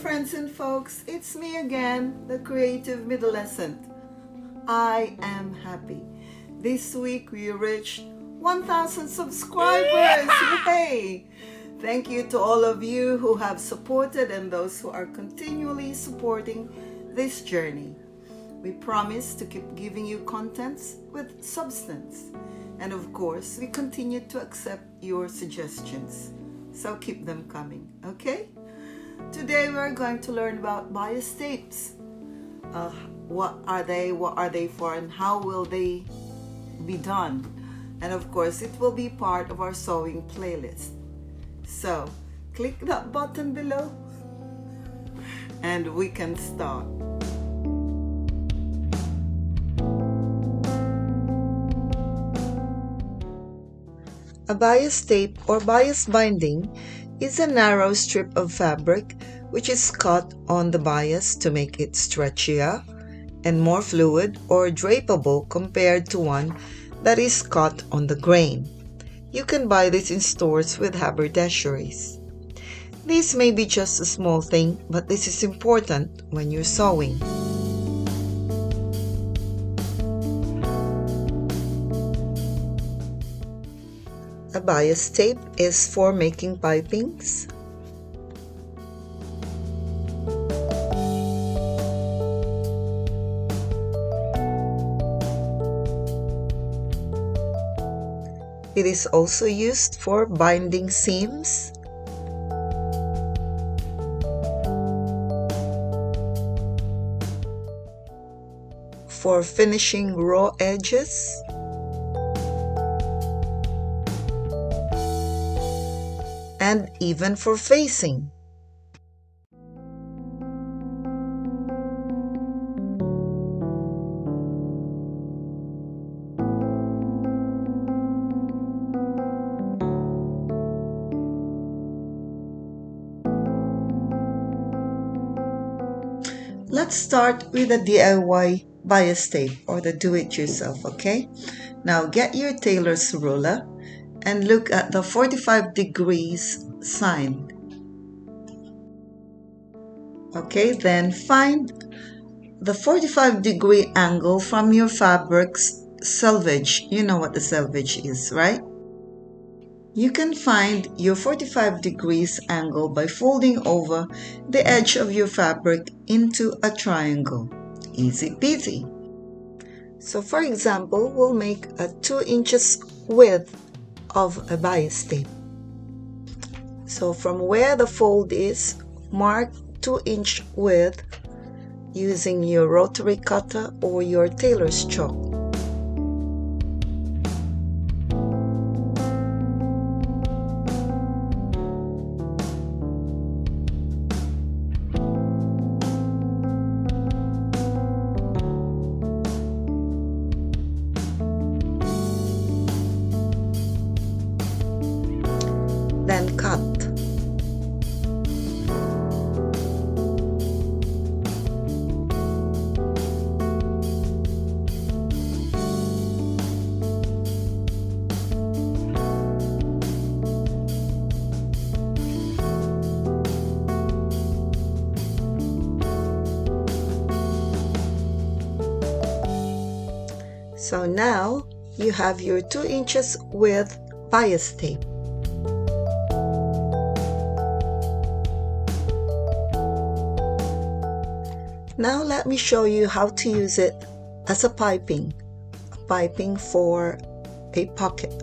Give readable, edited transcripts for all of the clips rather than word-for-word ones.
friends and folks, it's me again, the Creative Middlescent. I am happy. This week we reached 1,000 subscribers! Yay! Thank you to all of you who have supported and those who are continually supporting this journey. We promise to keep giving you contents with substance. And of course, we continue to accept your suggestions. So keep them coming, okay? Today we're going to learn about bias tapes. What are they for, and how will they be done? And of course, it will be part of our sewing playlist. So click that button below and we can start. A bias tape or bias binding is a narrow strip of fabric which is cut on the bias to make it stretchier and more fluid or drapable compared to one that is cut on the grain. You can buy this in stores with haberdasheries. This may be just a small thing, but this is important when you're sewing. A bias tape is for making pipings. It is also used for binding seams, for finishing raw edges, and even for facing. Let's start with the DIY bias tape or the do-it-yourself, okay? Now get your tailor's ruler and look at the 45 degrees sign. Okay, then find the 45-degree angle from your fabric's selvage. You know what the selvage is, right? You can find your 45 degrees angle by folding over the edge of your fabric into a triangle. Easy peasy. So for example, we'll make a 2 inches width of a bias tape. So from where the fold is, mark 2-inch width using your rotary cutter or your tailor's chalk. Then cut. So now you have your 2 inches width bias tape. Now let me show you how to use it as a piping for a pocket.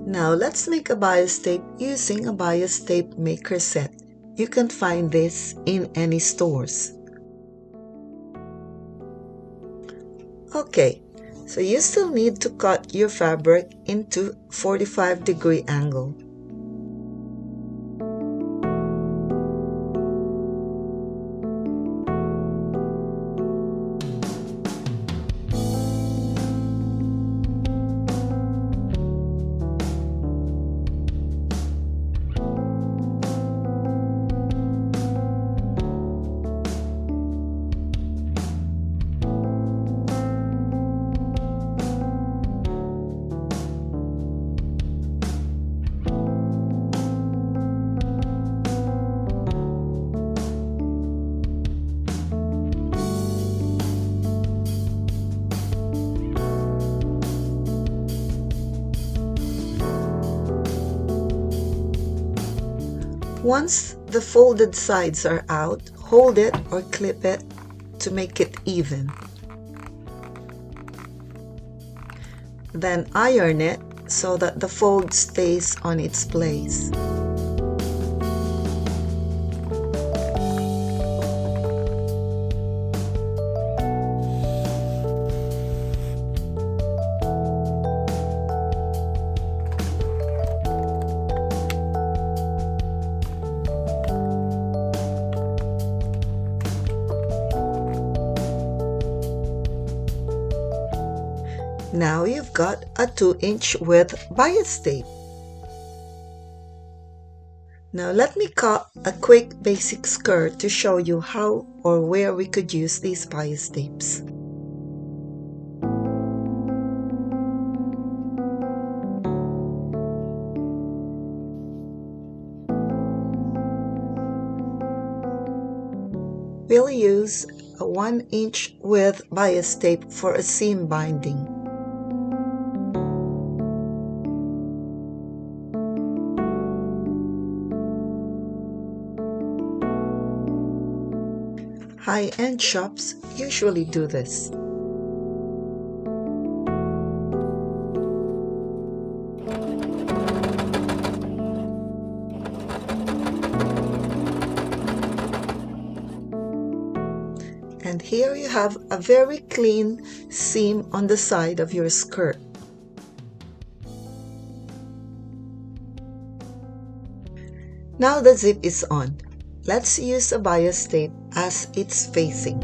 Now let's make a bias tape using a bias tape maker set. You can find this in any stores. Okay, So you still need to cut your fabric into 45-degree angle. Once the folded sides are out, hold it or clip it to make it even. Then iron it so that the fold stays on its place. Now you've got a 2-inch width bias tape. Now let me cut a quick basic skirt to show you how or where we could use these bias tapes. We'll use a 1-inch width bias tape for a seam binding. High-end shops usually do this. And here you have a very clean seam on the side of your skirt. Now the zip is on. Let's use a bias tape as its facing.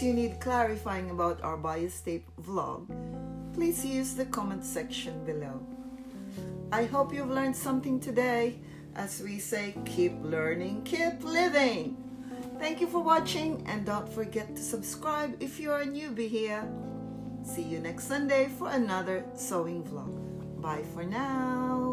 You need clarifying about our bias tape vlog, please use the comment section below. I hope you've learned something today. As we say, keep learning, keep living. Thank you for watching, and don't forget to subscribe if you're a newbie here. See you next Sunday for another sewing vlog. Bye for now.